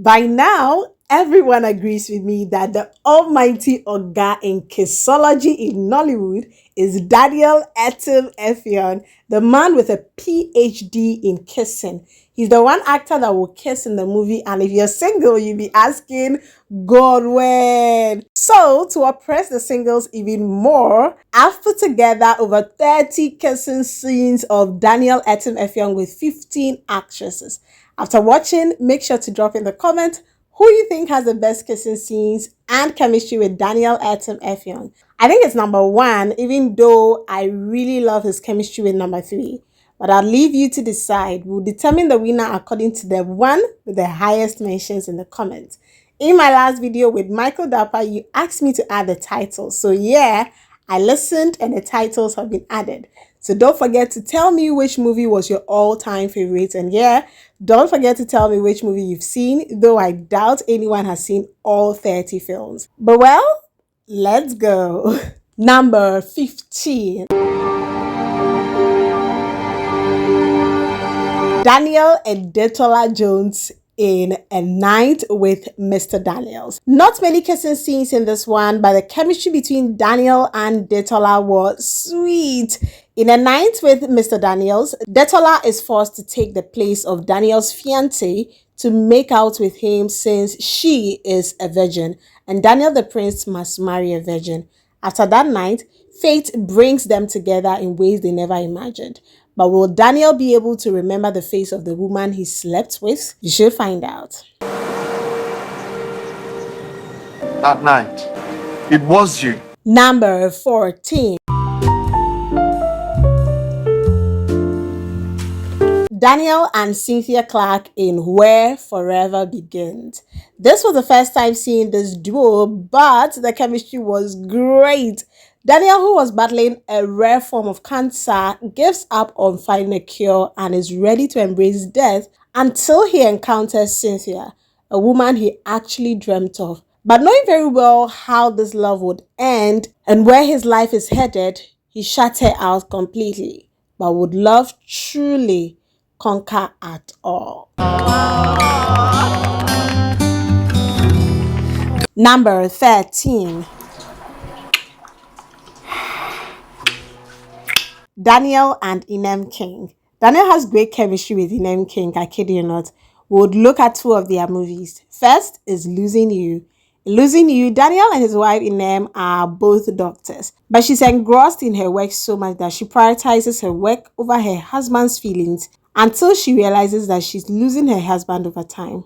By now, everyone agrees with me that the almighty Oga in kissology in Nollywood is Daniel Etim-Effiong, the man with a PhD in kissing. He's the one actor that will kiss in the movie, and if you're single, you'll be asking, God, when? So, to oppress the singles even more, I've put together over 30 kissing scenes of Daniel Etim-Effiong with 15 actresses. After watching, make sure to drop in the comment who you think has the best kissing scenes and chemistry with Daniel Etim-Effiong. I think it's number one, even though I really love his chemistry with number three. But I'll leave you to decide. We'll determine the winner according to the one with the highest mentions in the comments. In my last video with Michael Dapper, you asked me to add the titles. So yeah, I listened and the titles have been added. So don't forget to tell me which movie was your all-time favorite. And yeah, don't forget to tell me which movie you've seen, though I doubt anyone has seen all 30 films. But well, let's go. Number 15. Daniel and Detola Jones in A Night with Mr. Daniels. Not many kissing scenes in this one, but the chemistry between Daniel and Detola was sweet. In A Night with Mr. Daniels, Detola is forced to take the place of Daniel's fiancée to make out with him since she is a virgin, and Daniel the prince must marry a virgin. After that night, fate brings them together in ways they never imagined. But will Daniel be able to remember the face of the woman he slept with? You should find out. That night, it was you. Number 14. Daniel and Cynthia Clark in Where Forever Begins. This was the first time seeing this duo, but the chemistry was great. Daniel, who was battling a rare form of cancer, gives up on finding a cure and is ready to embrace death until he encounters Cynthia, a woman he actually dreamt of. But knowing very well how this love would end and where his life is headed, he shut her out completely. But would love truly conquer at all? Number 13. Daniel and Inem King. Daniel has great chemistry with Inem King, I kid you not. We would look at two of their movies. First is Losing You. In Losing You, Daniel and his wife Inem are both doctors, but she's engrossed in her work so much that she prioritizes her work over her husband's feelings until she realizes that she's losing her husband over time.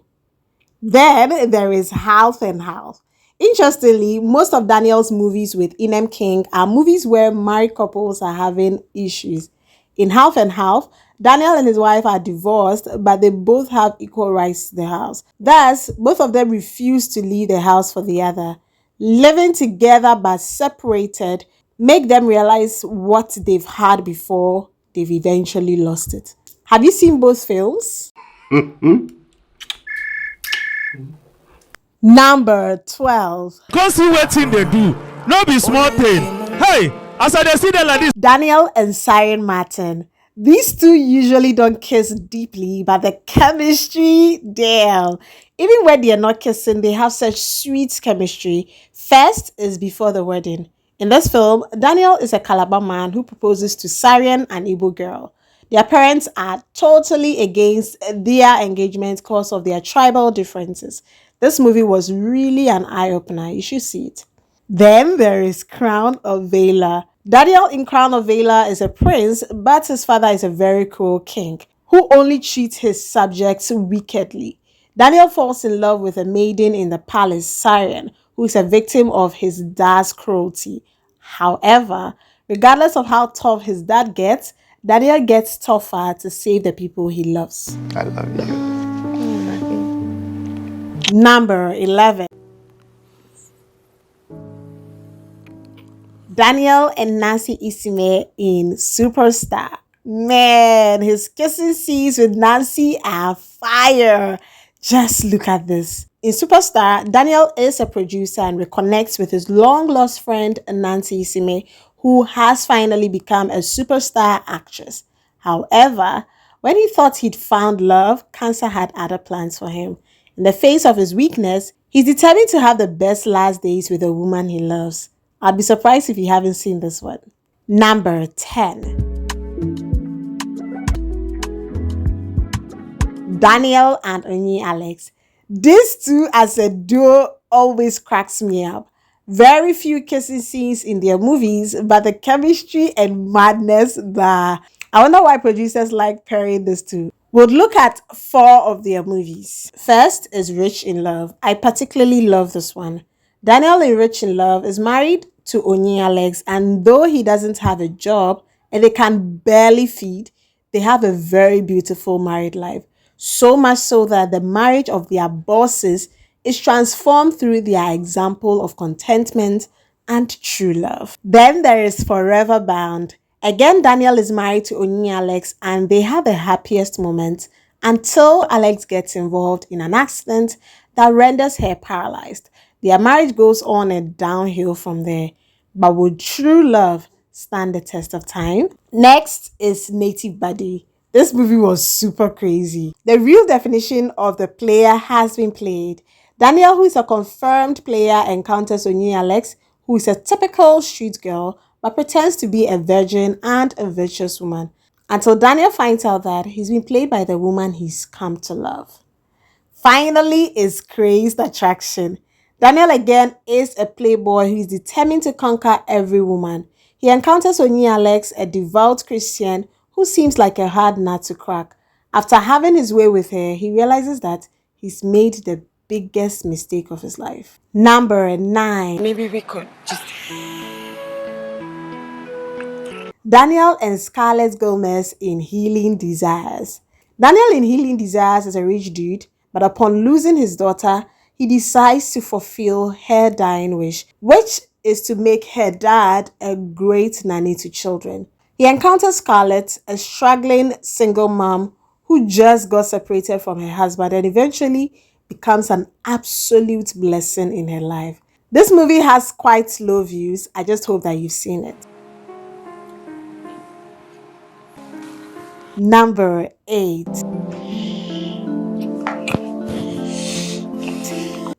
Then there is Half and Half. Interestingly, most of Daniel's movies with Inem King are movies where married couples are having issues. In Half and Half, Daniel and his wife are divorced, but they both have equal rights to the house. Thus, both of them refuse to leave the house for the other. Living together but separated make them realize what they've had before they've eventually lost it. Have you seen both films? Number 12. Go see wetin they do. No be small thing. Hey, as I dey see them like this. Daniel and Siren Martin. These two usually don't kiss deeply, but the chemistry, damn. Even when they're not kissing, they have such sweet chemistry. First is Before the Wedding. In this film, Daniel is a Calabar man who proposes to Siren, an Igbo girl. Their parents are totally against their engagement because of their tribal differences. This movie was really an eye-opener. You should see it. Then there is Crown of Valor. Daniel in Crown of Valor is a prince, but his father is a very cruel king who only treats his subjects wickedly. Daniel falls in love with a maiden in the palace, Siren, who is a victim of his dad's cruelty. However, regardless of how tough his dad gets, Daniel gets tougher to save the people he loves. I love you. Number 11. Daniel and Nancy Isime in Superstar. Man, his kissing scenes with Nancy are fire. Just look at this. In Superstar, Daniel is a producer and reconnects with his long-lost friend Nancy Isime, who has finally become a superstar actress. However, when he thought he'd found love, cancer had other plans for him. In the face of his weakness, he's determined to have the best last days with a woman he loves. I'd be surprised if you haven't seen this one. Number 10. Daniel and Onyi Alex. These two as a duo always cracks me up. Very few kissing scenes in their movies, but the chemistry and madness there. I wonder why producers like pairing these two. We'll look at 4 of their movies. First is Rich in Love. I particularly love this one. Daniel in Rich in Love is married to Onyi Alex, and though he doesn't have a job and they can barely feed, they have a very beautiful married life. So much so that the marriage of their bosses is transformed through their example of contentment and true love. Then there is Forever Bound. Again, Daniel is married to Onyi Alex and they have the happiest moment until Alex gets involved in an accident that renders her paralyzed. Their marriage goes on and downhill from there. But will true love stand the test of time? Next is Native Baddie. This movie was super crazy. The real definition of the player has been played. Daniel, who is a confirmed player, encounters Onyi Alex, who is a typical street girl but pretends to be a virgin and a virtuous woman, until Daniel finds out that he's been played by the woman he's come to love. Finally is Crazed Attraction. Daniel again is a playboy who is determined to conquer every woman. He encounters Onyi Alex, a devout Christian who seems like a hard nut to crack. After having his way with her, he realizes that he's made the biggest mistake of his life. Number 9. Maybe we could just... Daniel and Scarlett Gomez in Healing Desires. Daniel in Healing Desires is a rich dude, but upon losing his daughter, he decides to fulfill her dying wish, which is to make her dad a great nanny to children. He encounters Scarlett, a struggling single mom who just got separated from her husband and eventually becomes an absolute blessing in her life. This movie has quite low views. I just hope that you've seen it. Number 8.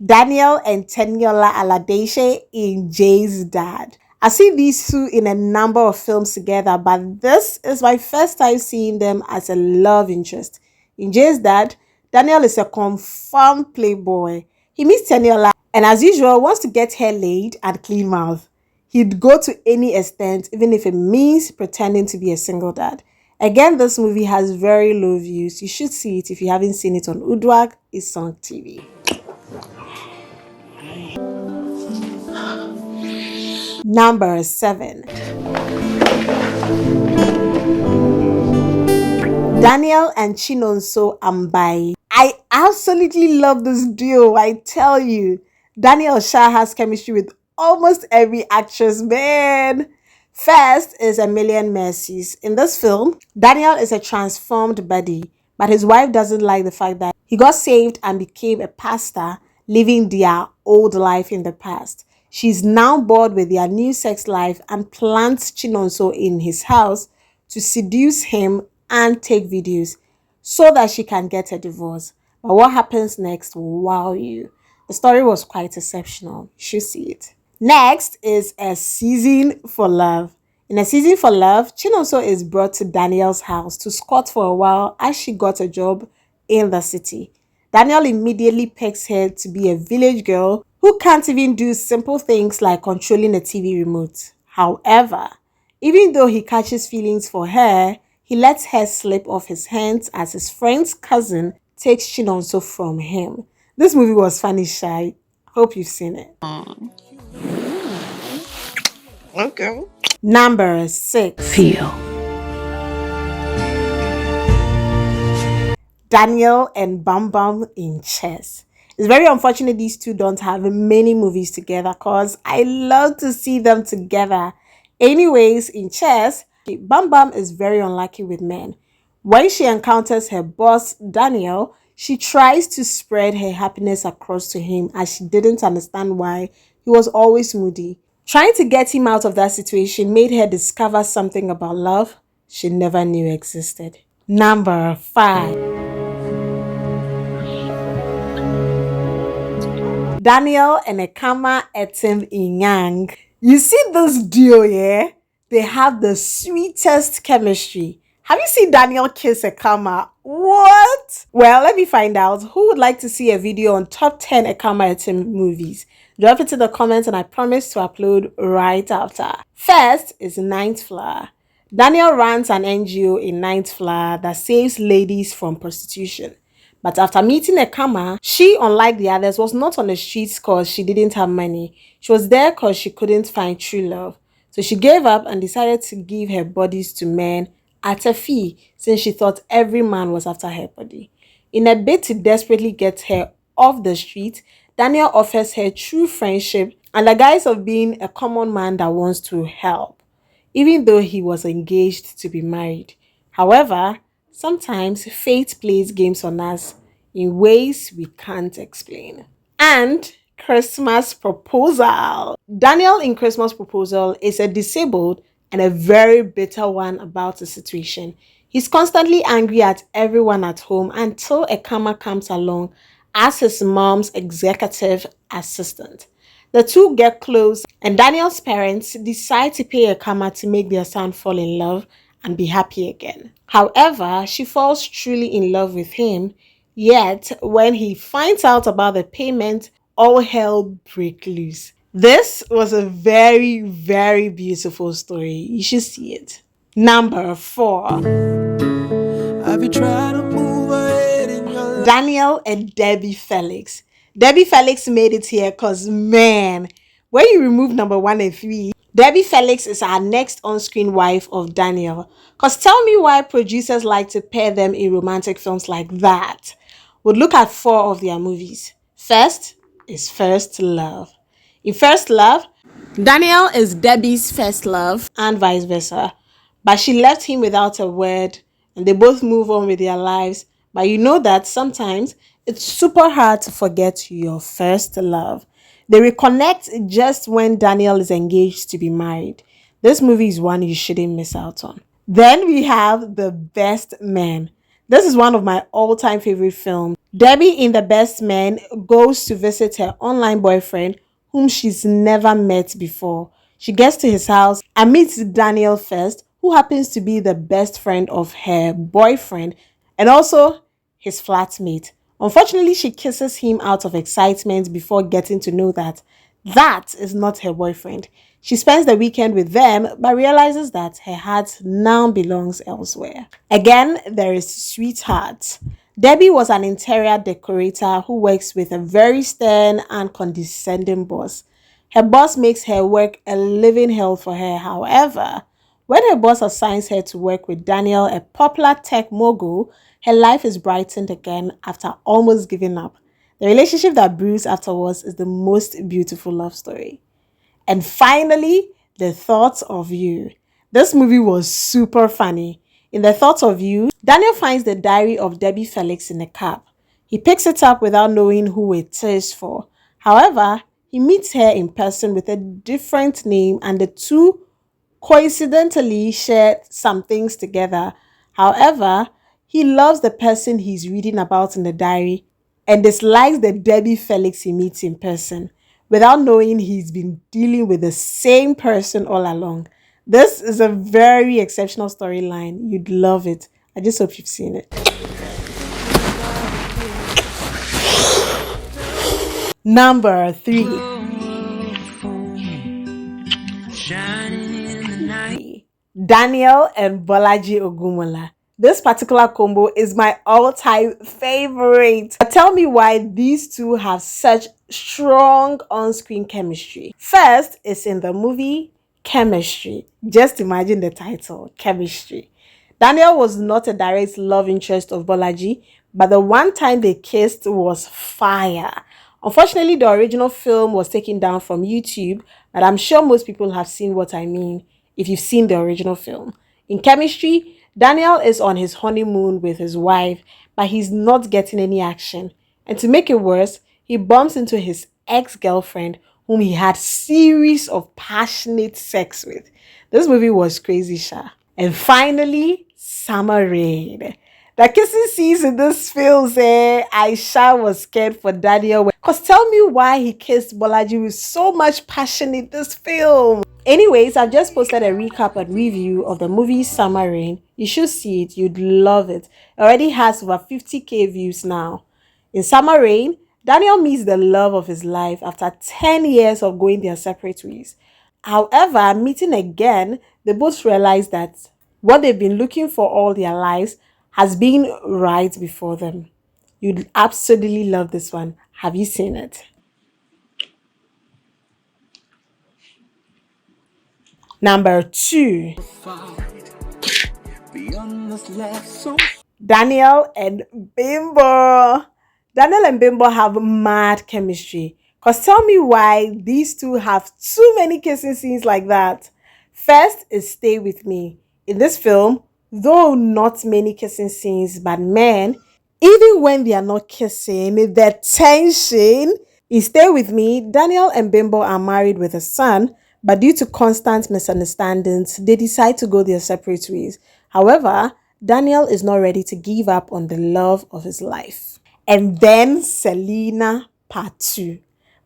Daniel and Teniola Aladeshe in Jay's Dad. I see these two in a number of films together, but this is my first time seeing them as a love interest. In Jay's Dad, Daniel is a confirmed playboy. He meets Teniola and as usual wants to get her laid and clean mouth. He'd go to any extent, even if it means pretending to be a single dad. Again, this movie has very low views. You should see it if you haven't seen it on Udwag Isong TV. Number 7. Daniel and Chinonso Ambai. I absolutely love this duo, I tell you. Daniel Shah has chemistry with almost every actress, man. First is A Million Mercies. In this film, Daniel is a transformed baddie, but his wife doesn't like the fact that he got saved and became a pastor, living their old life in the past. She's now bored with their new sex life and plants Chinonso in his house to seduce him and take videos so that she can get a divorce. But what happens next will wow you. The story was quite exceptional. You should see it. Next is A Season for Love. In A Season for Love, Chinonso is brought to Daniel's house to squat for a while as she got a job in the city. Daniel immediately pegs her to be a village girl who can't even do simple things like controlling a TV remote. However, even though he catches feelings for her, he lets her slip off his hands as his friend's cousin takes Chinonso from him. This movie was funny, shy. Hope you've seen it. Okay. Number 6. Feel. Daniel and Bam Bam in Chess. It's very unfortunate these two don't have many movies together because I love to see them together. Anyways, in Chess, Bam Bam is very unlucky with men. When she encounters her boss, Daniel, she tries to spread her happiness across to him as she didn't understand why he was always moody. Trying to get him out of that situation made her discover something about love she never knew existed. Number 5. Daniel and Ekama ETIM-EFFIONG. You see this duo, yeah? They have the sweetest chemistry. Have you seen Daniel kiss Ekama? What? Well, let me find out. Who would like to see a video on top 10 Ekama ETIM movies? Drop it in the comments and I promise to upload right after. First is Ninth Floor. Daniel runs an NGO in Ninth Floor that saves ladies from prostitution. But after meeting Ekama, she, unlike the others, was not on the streets because she didn't have money. She was there because she couldn't find true love. So she gave up and decided to give her bodies to men at a fee since she thought every man was after her body. In a bid to desperately get her off the street, Daniel offers her true friendship and the guise of being a common man that wants to help, even though he was engaged to be married. However, sometimes fate plays games on us in ways we can't explain. And Christmas Proposal. Daniel in Christmas Proposal is a disabled and a very bitter one about the situation. He's constantly angry at everyone at home until Ekama comes along as his mom's executive assistant. The two get close and Daniel's parents decide to pay Ekama to make their son fall in love and be happy again. However, she falls truly in love with him, yet when he finds out about the payment, all hell breaks loose. This was a very, very beautiful story. You should see it. Number 4. Have you tried to move ahead in your life? Daniel and Debbie Felix. Debbie Felix made it here because, man, when you remove number 1 and 3, Debbie Felix is our next on-screen wife of Daniel. Because tell me why producers like to pair them in romantic films like that. We'll look at 4 of their movies. First is First Love. In First Love, Daniel is Debbie's first love and vice versa. But she left him without a word and they both move on with their lives. But you know that sometimes it's super hard to forget your first love. They reconnect just when Daniel is engaged to be married. This movie is one you shouldn't miss out on. Then we have The Best Man. This is one of my all-time favorite films. Debbie in The Best Man goes to visit her online boyfriend whom she's never met before. She gets to his house and meets Daniel first, who happens to be the best friend of her boyfriend and also his flatmate. Unfortunately, she kisses him out of excitement before getting to know that that is not her boyfriend. She spends the weekend with them but realizes that her heart now belongs elsewhere. Again, there is Sweetheart. Debbie was an interior decorator who works with a very stern and condescending boss. Her boss makes her work a living hell for her. However, when her boss assigns her to work with Daniel, a popular tech mogul, her life is brightened again after almost giving up. The relationship that brews afterwards is the most beautiful love story. And finally, The Thoughts of You. This movie was super funny. In The Thoughts of You, Daniel finds the diary of Debbie Felix in a cab. He picks it up without knowing who it is for. However, he meets her in person with a different name and the two coincidentally shared some things together. However, he loves the person he's reading about in the diary and dislikes the Debbie Felix he meets in person, without knowing he's been dealing with the same person all along. This is a very exceptional storyline. You'd love it. I just hope you've seen it. Number 3. Daniel and Bolaji Ogunmola. This particular combo is my all-time favorite. Tell me why these two have such strong on-screen chemistry. First is in the movie Chemistry. Just imagine the title, Chemistry. Daniel was not a direct love interest of Bolaji, but the one time they kissed was fire. Unfortunately, the original film was taken down from YouTube, but I'm sure most people have seen what I mean if you've seen the original film. In Chemistry, Daniel is on his honeymoon with his wife, but he's not getting any action. And to make it worse, he bumps into his ex-girlfriend whom he had series of passionate sex with. This movie was crazy, sha. And finally, Summer Rain. The kissing scenes in this film, Aisha was scared for Daniel. Cause tell me why he kissed Bolaji with so much passion in this film. Anyways, I've just posted a recap and review of the movie Summer Rain. You should see it. You'd love it. It already has over 50k views now. In Summer Rain, Daniel meets the love of his life after 10 years of going their separate ways. However, meeting again, they both realize that what they've been looking for all their lives has been right before them. You'd absolutely love this one. Have you seen it? Number 2. Daniel and Bimbo. Daniel and Bimbo have mad chemistry. Cause tell me why these two have too many kissing scenes like that. First is Stay With Me. In this film, though not many kissing scenes, but man, even when they are not kissing, the tension. In Stay With Me, Daniel and Bimbo are married with a son, but due to constant misunderstandings, they decide to go their separate ways. However, Daniel is not ready to give up on the love of his life. And then Selena Part 2.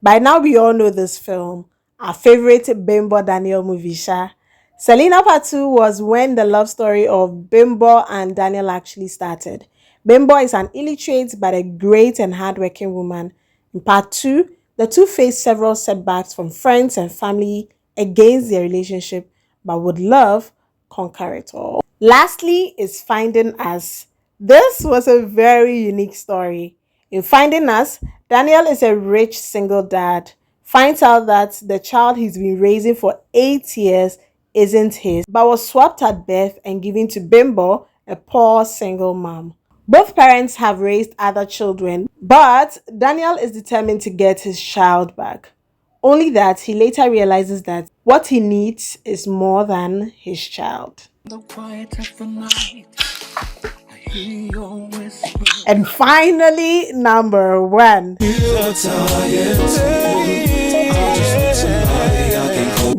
By now, we all know this film, our favorite Bimbo Daniel movie, Sha. Selena Part 2 was when the love story of Bimbo and Daniel actually started. Bimbo is an illiterate but a great and hardworking woman. In Part 2, the two faced several setbacks from friends and family against their relationship, but would love conquer it all. Lastly is Finding Us. This was a very unique story. In Finding Us, Daniel is a rich single dad, finds out that the child he's been raising for 8 years isn't his, but was swapped at birth and given to Bimbo, a poor single mom. Both parents have raised other children, but Daniel is determined to get his child back. Only that he later realizes that what he needs is more than his child. And finally, number 1.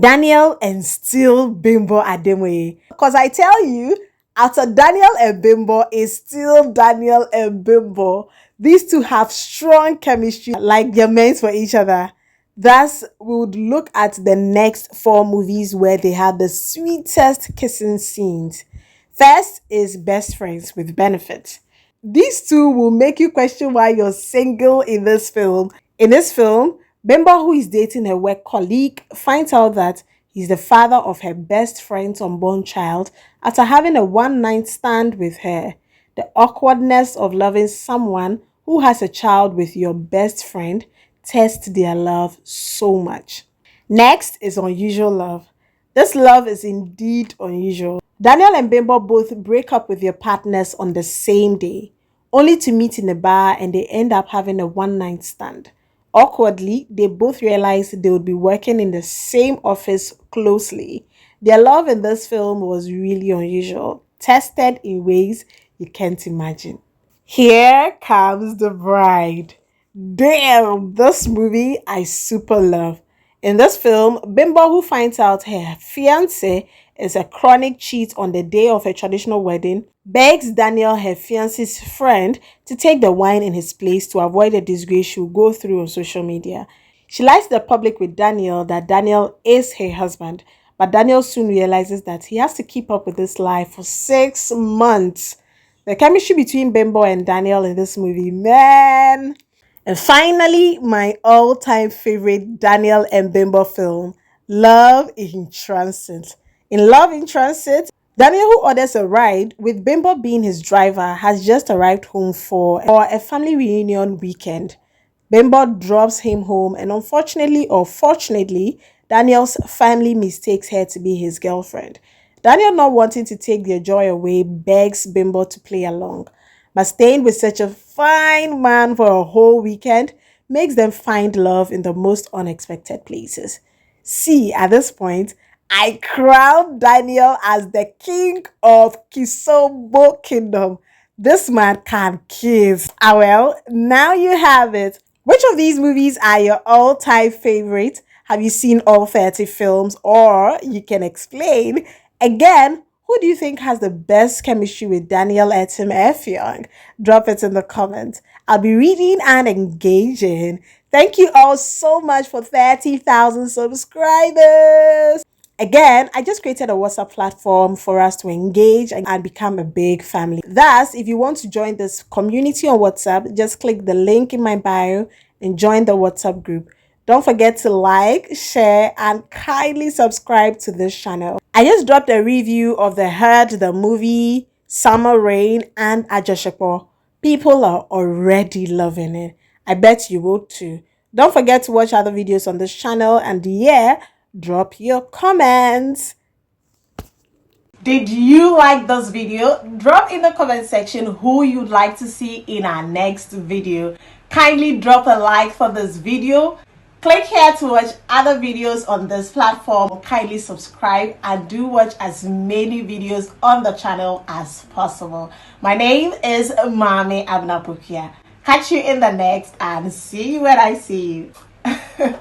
Daniel and still Bimbo Ademoye. Because I tell you, after Daniel and Bimbo is still Daniel and Bimbo. These two have strong chemistry, like they're meant for each other. Thus, we would look at the next 4 movies where they have the sweetest kissing scenes. First is Best Friends with Benefit. These two will make you question why you're single in this film. In this film, Bimbo, who is dating her work colleague, finds out that he's the father of her best friend's unborn child after having a one-night stand with her. The awkwardness of loving someone who has a child with your best friend tests their love so much. Next is Unusual Love. This love is indeed unusual. Daniel and Bimbo both break up with their partners on the same day, only to meet in a bar and they end up having a one-night stand. Awkwardly, they both realize they would be working in the same office closely. Their love in this film was really unusual, tested in ways you can't imagine. Here comes the bride. Damn, this movie I super love. In this film, Bimbo, who finds out her fiancé is a chronic cheat on the day of her traditional wedding, begs Daniel, her fiancé's friend, to take the wine in his place to avoid the disgrace she will go through on social media. She lies to the public with Daniel that Daniel is her husband, but Daniel soon realizes that he has to keep up with this lie for 6 months. The chemistry between Bimbo and Daniel in this movie, man. And finally, my all-time favorite Daniel and Bimbo film, Love in Transit. In Love in Transit, Daniel, who orders a ride, with Bimbo being his driver, has just arrived home for a family reunion weekend. Bimbo drops him home and unfortunately or fortunately, Daniel's family mistakes her to be his girlfriend. Daniel, not wanting to take their joy away, begs Bimbo to play along. But staying with such a fine man for a whole weekend makes them find love in the most unexpected places. See, at this point, I crown Daniel as the king of Kisobo Kingdom. This man can kiss. Ah, well, now you have it. Which of these movies are your all-time favorite? Have you seen all 30 films? Or you can explain. Again, Who do you think has the best chemistry with Daniel ETIM-EFFIONG? Drop it in the comments. I'll be reading and engaging. Thank you all so much for 30,000 subscribers. Again, I just created a WhatsApp platform for us to engage and become a big family. Thus, if you want to join this community on WhatsApp, just click the link in my bio and join the WhatsApp group. Don't forget to like, share, and kindly subscribe to this channel. I just dropped a review of the movie, Summer Rain, and Ajoshepo. People are already loving it. I bet you will too. Don't forget to watch other videos on this channel, and yeah, drop your comments. Did you like this video? Drop in the comment section who you'd like to see in our next video. Kindly drop a like for this video. Click here to watch other videos on this platform. Kindly subscribe and do watch as many videos on the channel as possible. My name is Mami Abnapukia. Catch you in the next and see you when I see you.